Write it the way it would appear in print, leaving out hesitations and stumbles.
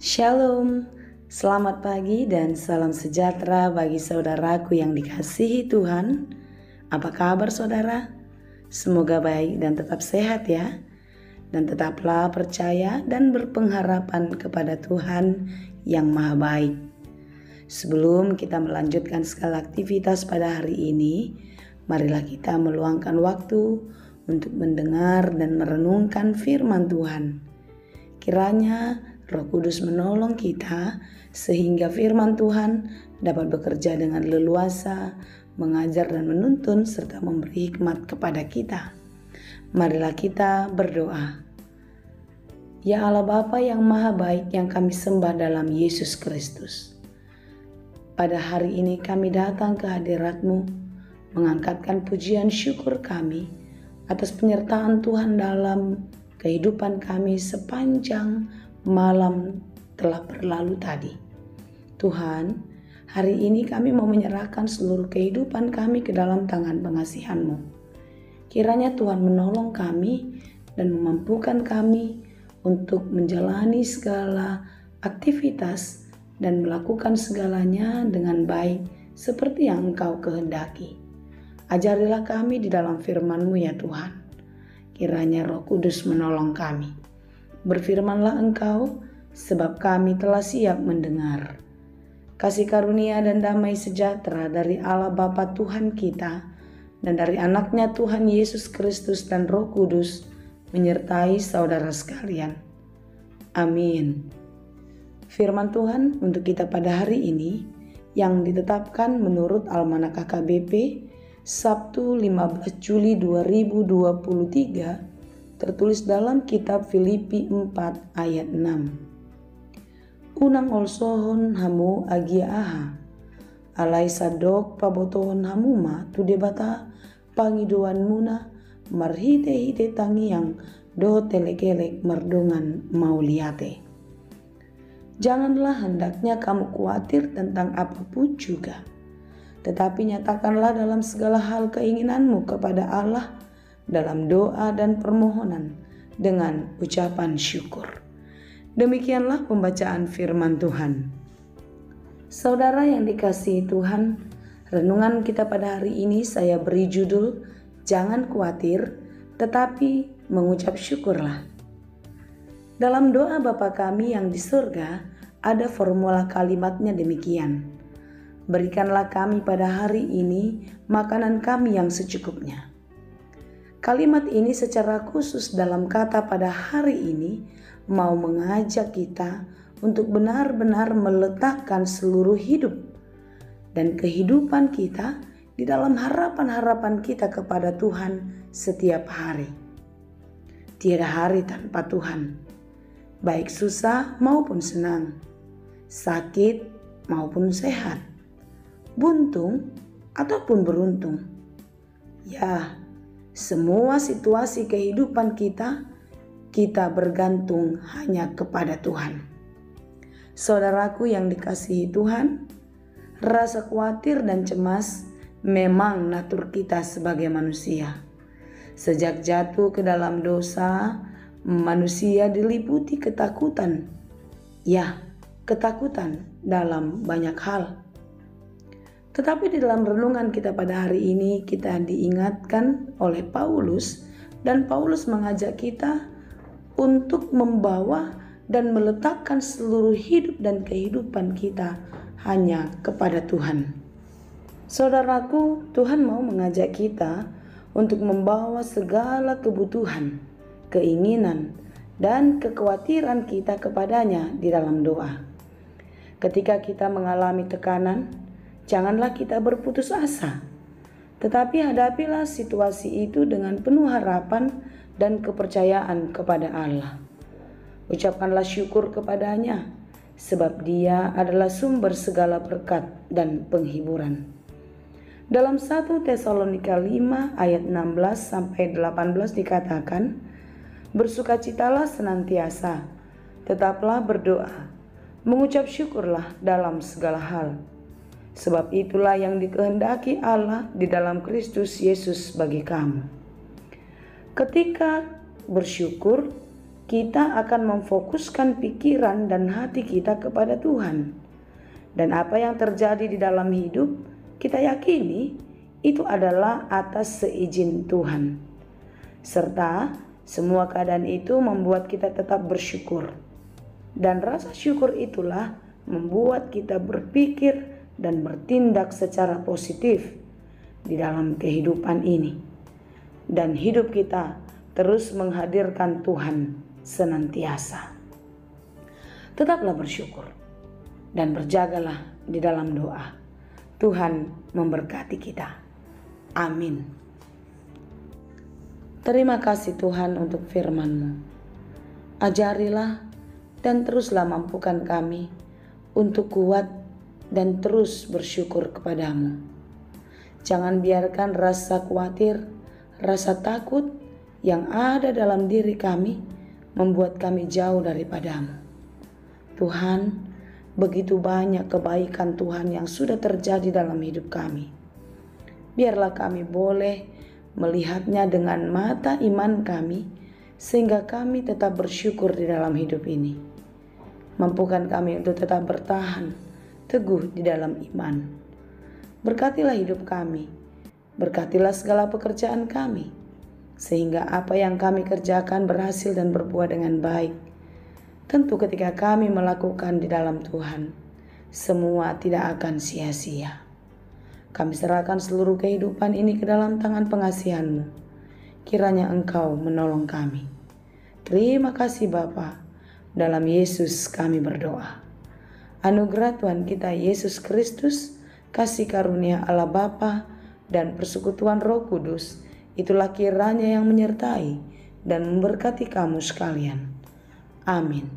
Shalom, selamat pagi dan salam sejahtera bagi saudaraku yang dikasihi Tuhan. Apa kabar saudara? Semoga baik dan tetap sehat ya. Dan tetaplah percaya dan berpengharapan kepada Tuhan yang Maha Baik. Sebelum kita melanjutkan segala aktivitas pada hari ini, marilah kita meluangkan waktu untuk mendengar dan merenungkan firman Tuhan. Kiranya Roh Kudus menolong kita sehingga firman Tuhan dapat bekerja dengan leluasa, mengajar dan menuntun serta memberi hikmat kepada kita. Marilah kita berdoa. Ya Allah Bapa yang Maha Baik yang kami sembah dalam Yesus Kristus. Pada hari ini kami datang ke hadirat-Mu, mengangkatkan pujian syukur kami atas penyertaan Tuhan dalam kehidupan kami sepanjang malam telah berlalu tadi. Tuhan, hari ini kami mau menyerahkan seluruh kehidupan kami ke dalam tangan pengasihan-Mu. Kiranya Tuhan menolong kami dan memampukan kami untuk menjalani segala aktivitas dan melakukan segalanya dengan baik seperti yang Engkau kehendaki. Ajarilah kami di dalam firman-Mu ya Tuhan. Kiranya Roh Kudus menolong kami. Berfirmanlah Engkau, sebab kami telah siap mendengar. Kasih karunia dan damai sejahtera dari Allah Bapa Tuhan kita dan dari anaknya Tuhan Yesus Kristus dan Roh Kudus menyertai saudara sekalian. Amin. Firman Tuhan untuk kita pada hari ini yang ditetapkan menurut Almanak KKBP Sabtu 15 Juli 2023 tertulis dalam kitab Filipi 4 ayat 6. Unang olsohon hamu agia aha, alai sadok pabotohon hamuma tu debata pangidoan muna marhite-hite tangiang doho telekelek mardongan mauliate. Janganlah hendaknya kamu khawatir tentang apapun juga, tetapi nyatakanlah dalam segala hal keinginanmu kepada Allah dalam doa dan permohonan dengan ucapan syukur. Demikianlah pembacaan firman Tuhan. Saudara yang dikasihi Tuhan, renungan kita pada hari ini saya beri judul Jangan Khawatir Tetapi Mengucap Syukurlah. Dalam doa Bapa kami yang di surga ada formula kalimatnya demikian. Berikanlah kami pada hari ini makanan kami yang secukupnya. Kalimat ini secara khusus dalam kata pada hari ini mau mengajak kita untuk benar-benar meletakkan seluruh hidup dan kehidupan kita di dalam harapan-harapan kita kepada Tuhan setiap hari. Tiada hari tanpa Tuhan, baik susah maupun senang, sakit maupun sehat, buntung ataupun beruntung. Ya, semua situasi kehidupan kita bergantung hanya kepada Tuhan. Saudaraku yang dikasihi Tuhan, rasa khawatir dan cemas memang natur kita sebagai manusia. Sejak jatuh ke dalam dosa, manusia diliputi ketakutan. Ya, ketakutan dalam banyak hal. Tetapi di dalam renungan kita pada hari ini kita diingatkan oleh Paulus dan Paulus mengajak kita untuk membawa dan meletakkan seluruh hidup dan kehidupan kita hanya kepada Tuhan. Saudaraku, Tuhan mau mengajak kita untuk membawa segala kebutuhan, keinginan, dan kekhawatiran kita kepadanya di dalam doa. Ketika kita mengalami tekanan, janganlah kita berputus asa, tetapi hadapilah situasi itu dengan penuh harapan dan kepercayaan kepada Allah. Ucapkanlah syukur kepadanya, sebab Dia adalah sumber segala berkat dan penghiburan. Dalam 1 Tesalonika 5 ayat 16-18 dikatakan, bersukacitalah senantiasa, tetaplah berdoa, mengucap syukurlah dalam segala hal. Sebab itulah yang dikehendaki Allah di dalam Kristus Yesus bagi kamu. Ketika bersyukur, kita akan memfokuskan pikiran dan hati kita kepada Tuhan. Dan apa yang terjadi di dalam hidup, kita yakini itu adalah atas seizin Tuhan. Serta semua keadaan itu membuat kita tetap bersyukur. Dan rasa syukur itulah membuat kita berpikir dan bertindak secara positif di dalam kehidupan ini. Dan hidup kita terus menghadirkan Tuhan senantiasa. Tetaplah bersyukur dan berjagalah di dalam doa. Tuhan memberkati kita. Amin. Terima kasih Tuhan untuk firman-Mu. Ajarilah dan teruslah mampukan kami untuk kuat dan terus bersyukur kepadamu. Jangan biarkan rasa khawatir, rasa takut yang ada dalam diri kami membuat kami jauh daripadamu. Tuhan, begitu banyak kebaikan Tuhan yang sudah terjadi dalam hidup kami. Biarlah kami boleh melihatnya dengan mata iman kami, sehingga kami tetap bersyukur di dalam hidup ini. Mampukan kami untuk tetap bertahan teguh di dalam iman. Berkatilah hidup kami, berkatilah segala pekerjaan kami, sehingga apa yang kami kerjakan berhasil dan berbuah dengan baik. Tentu ketika kami melakukan di dalam Tuhan, semua tidak akan sia-sia. Kami serahkan seluruh kehidupan ini ke dalam tangan pengasihan-Mu. Kiranya Engkau menolong kami. Terima kasih Bapa. Dalam Yesus kami berdoa. Anugerah Tuhan kita Yesus Kristus, kasih karunia Allah Bapa, dan persekutuan Roh Kudus, itulah kiranya yang menyertai dan memberkati kamu sekalian. Amin.